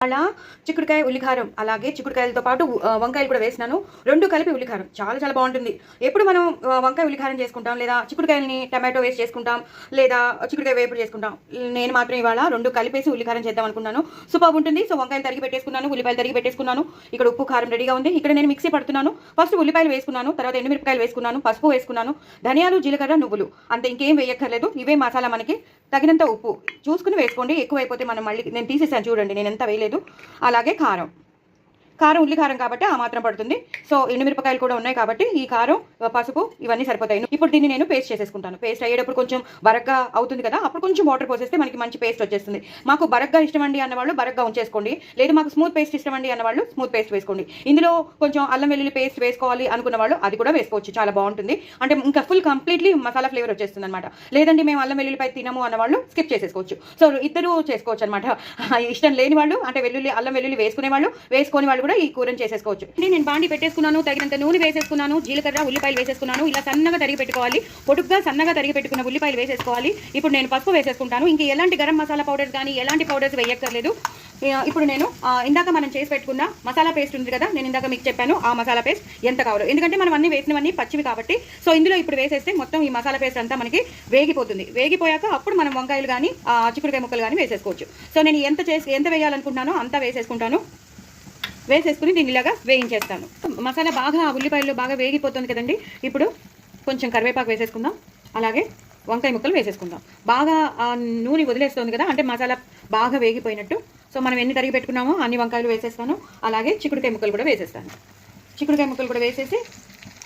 అలా చిక్కుడుకాయ ఉల్లికారం అలాగే చిక్కుడుకాయలతో పాటు వంకాయలు కూడా వేసినాను. 2 కలిపి ఉల్లికారం చాలా చాలా బాగుంటుంది. ఎప్పుడు మనం వంకాయ ఉల్లికారం చేసుకుంటాం, లేదా చిక్కుడుకాయలని టమాటో వేసి చేసుకుంటాం, లేదా చిక్కుడుకాయ వేపుడు చేసుకుంటాం. నేను మాత్రం ఇవాళ 2 కలిపేసి ఉల్లికారం చేద్దాం అనుకున్నాను. సూపర్ ఉంటుంది. సో వంకాయలు తరిగి పెట్టేసుకున్నాను, ఉల్లిపాయలు తరిగి పెట్టేసుకున్నాను. ఇక్కడ ఉప్పు కారం రెడీగా ఉంది. ఇక్కడ నేను మిక్సీ పడుతున్నాను. ఫస్ట్ ఉల్లిపాయలు వేసుకున్నాను, తర్వాత ఎండుమిరపకాయలు వేసుకున్నాను, పసుపు వేసుకున్నాను, ధనియాలు, జీలకర్ర, నువ్వులు, అంతే, ఇంకేం వేయక్కర్లేదు. ఇవే మసాలా. మనకి తగినంత ఉప్పు చూసుకుని వేసుకోండి. ఎక్కువైపోతే మనం మళ్ళీ నేను తీసేసాను చూడండి, నేను ఎంత వేయలేదు. అలాగే కారం ఉల్లికారం కాబట్టి ఆ మాత్రం పడుతుంది. సో ఎండుమిరపకాయలు కూడా ఉన్నాయి కాబట్టి ఈ కారం, పసుపు ఇవన్నీ సరిపోతాయి. ఇప్పుడు దీన్ని నేను పేస్ట్ చేసేసుకుంటాను. పేస్ట్ అయ్యేటప్పుడు కొంచెం బరగ్గా అవుతుంది కదా, అప్పుడు కొంచెం వాటర్ పోసేస్తే మనకి మంచి పేస్ట్ వచ్చేస్తుంది. మాకు బరగ్గా ఇష్టమండి అన్నవాళ్ళు బరగ్గా ఉంచేసుకోండి, లేదు మాకు స్మూత్ పేస్ట్ ఇష్టమండి అన్నవాళ్ళు స్మూత్ పేస్ట్ వేసుకోండి. ఇందులో కొంచెం అల్లం వెల్లుల్లి పేస్ట్ వేసుకోవాలి అనుకున్న వాళ్ళు అది కూడా వేసుకోవచ్చు, చాలా బాగుంటుంది. అంటే ఇంకా ఫుల్ కంప్లీట్లీ మసాలా ఫ్లేవర్ వచ్చేస్తుంది అనమాట. లేదండి మేము అల్లం వెల్లుల్లిపై తినము అన్నవాళ్ళు స్కిప్ చేసేసుకోవచ్చు. సో ఇద్దరు చేసుకోవచ్చు అనమాట. ఇష్టం లేని వాళ్ళు, అంటే అల్లం వెల్లుల్లి వేసుకునే వాళ్ళు, వేసుకొని వాళ్ళు ఈ కూరని చేసేసుకోవచ్చు. నేను బాండి పెట్టేసుకున్నాను, తగినంత నూనె వేసేసుకున్నాను, జీలకర్ర, ఉల్లిపాయలు వేసేసుకున్నాను. ఇలా సన్నగా తరిగి పెట్టుకోవాలి, పొడుగ్గా సన్నగా తరిగి పెట్టుకున్న ఉల్లిపాయలు వేసేసుకోవాలి. ఇప్పుడు నేను పసుపు వేసేసుకుంటాను. ఇంక ఎలాంటి గరం మసాలా పౌడర్స్ కానీ ఎలాంటి పౌడర్స్ వేయక్కర్లేదు. ఇప్పుడు నేను ఇందాక మనం చేసి పెట్టుకున్న మసాలా పేస్ట్ ఉంది కదా, నేను ఇందాక మీకు చెప్పాను ఆ మసాలా పేస్ట్ ఎంత కావాలో, ఎందుకంటే మనం అన్ని వేసినవన్నీ పచ్చివి కాబట్టి. సో ఇందులో ఇప్పుడు వేసేస్తే మొత్తం ఈ మసాలా పేస్ట్ అంతా మనకి వేగిపోతుంది. వేగిపోయాక అప్పుడు మనం వంకాయలు కానీ చిక్కుడుకాయ ముక్కలు కానీ వేసేసుకోవచ్చు. సో నేను ఎంత వేయాలనుకుంటున్నానో అంత వేసేసుకుంటాను. వేసేసుకుని దీన్ని ఇలాగా వేయించేస్తాను. మసాలా బాగా ఉల్లిపాయలు బాగా వేగిపోతుంది కదండి. ఇప్పుడు కొంచెం కరివేపాకు వేసేసుకుందాం, అలాగే వంకాయ ముక్కలు వేసేసుకుందాం. బాగా నూనె వదిలేస్తుంది కదా, అంటే మసాలా బాగా వేగిపోయినట్టు. సో మనం ఎన్ని తరిగి పెట్టుకున్నామో అన్ని వంకాయలు వేసేస్తాను, అలాగే చిక్కుడుకాయ ముక్కలు కూడా వేసేస్తాను. చిక్కుడుకాయ ముక్కలు కూడా వేసేసి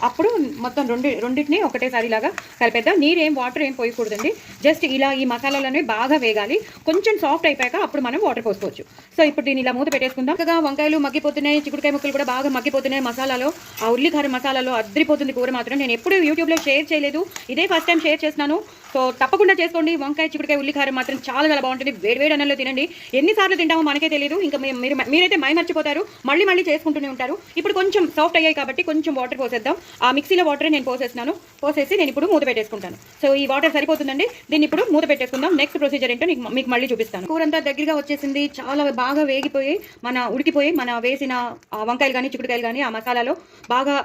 అప్పుడు మొత్తం రెండింటిని ఒకటేసారి ఇలాగా కలిపేద్దాం. వాటర్ ఏం పోయకూడదండి, జస్ట్ ఇలా ఈ మసాలాలనే బాగా వేగాలి. కొంచెం సాఫ్ట్ అయిపోయాక అప్పుడు మనం వాటర్ పోసుకోవచ్చు. సో ఇప్పుడు దీన్ని ఇలా మూత పెట్టేసుకుందాం. చక్కగా వంకాయలు మగ్గిపోతున్నాయి, చిక్కుడుకాయ ముక్కలు కూడా బాగా మగ్గిపోతున్నాయి. మసాలాలో ఆ ఉల్లికారం మసాలాలో అద్రిపోతుంది కూర మాత్రం. నేను ఎప్పుడు యూట్యూబ్లో షేర్ చేయలేదు, ఇదే ఫస్ట్ టైం షేర్ చేస్తున్నాను. సో తప్పకుండా చేసుకోండి. వంకాయ చిక్కుడుకాయ ఉల్లికారం మాత్రం చాలా చాలా బాగుంటుంది. వేడి అన్నంలో తినండి. ఎన్నిసార్లు తింటామో మనకే తెలియదు. ఇంకా మీరైతే మర్చిపోతారు, మళ్ళీ చేసుకుంటూనే ఉంటారు. ఇప్పుడు కొంచెం సాఫ్ట్ అయ్యాయి కాబట్టి కొంచెం వాటర్ పోసేద్దాం. ఆ మిక్సీలో వాటర్ నేను పోసేసి నేను ఇప్పుడు మూత పెట్టేసుకుంటాను. సో ఈ వాటర్ సరిపోతుందండి. దీన్ని ఇప్పుడు మూత పెట్టేసుకుందాం. నెక్స్ట్ ప్రొసీజర్ ఏంటో మీకు మళ్ళీ చూపిస్తాను. కూర అంతా దగ్గరగా వచ్చేసింది, చాలా బాగా వేగిపోయి ఉడికిపోయి మన వేసిన వంకాయలు కానీ చిక్కుడుకాయలు కానీ ఆ మసాలాలో బాగా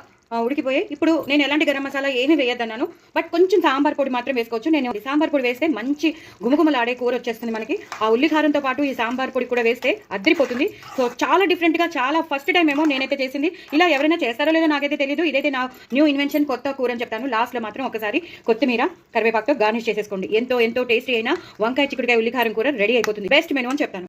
ఉడికిపోయి. ఇప్పుడు నేను ఎలాంటి గరం మసాలా ఏమీ వేయద్దన్నాను, బట్ కొంచెం సాంబార్ పొడి మాత్రం వేసుకోవచ్చు. నేను సాంబార్ పొడి వేస్తే మంచి గుమగుమలాడే కూర వచ్చేస్తుంది మనకి. ఆ ఉల్లికారంతో పాటు ఈ సాంబార్ పొడి కూడా వేస్తే అద్రిపోతుంది. సో చాలా డిఫరెంట్గా, చాలా ఫస్ట్ టైం ఏమో నేనైతే చేసింది. ఇలా ఎవరైనా చేస్తారో లేదో నాకైతే తెలియదు. ఇదైతే నా న్యూ ఇన్వెన్షన్, కొత్త కూర అని చెప్తాను. లాస్ట్లో మాత్రం ఒకసారి కొత్తిమీర, కరివేపాకుతో గార్నిష్ చేసేసుకోండి. ఎంతో టేస్టీ అయినా వంకాయ చిక్కుడుకాయ ఉల్లికారం కూర రెడీ అయిపోతుంది. బెస్ట్ మెనూ అని చెప్తాను.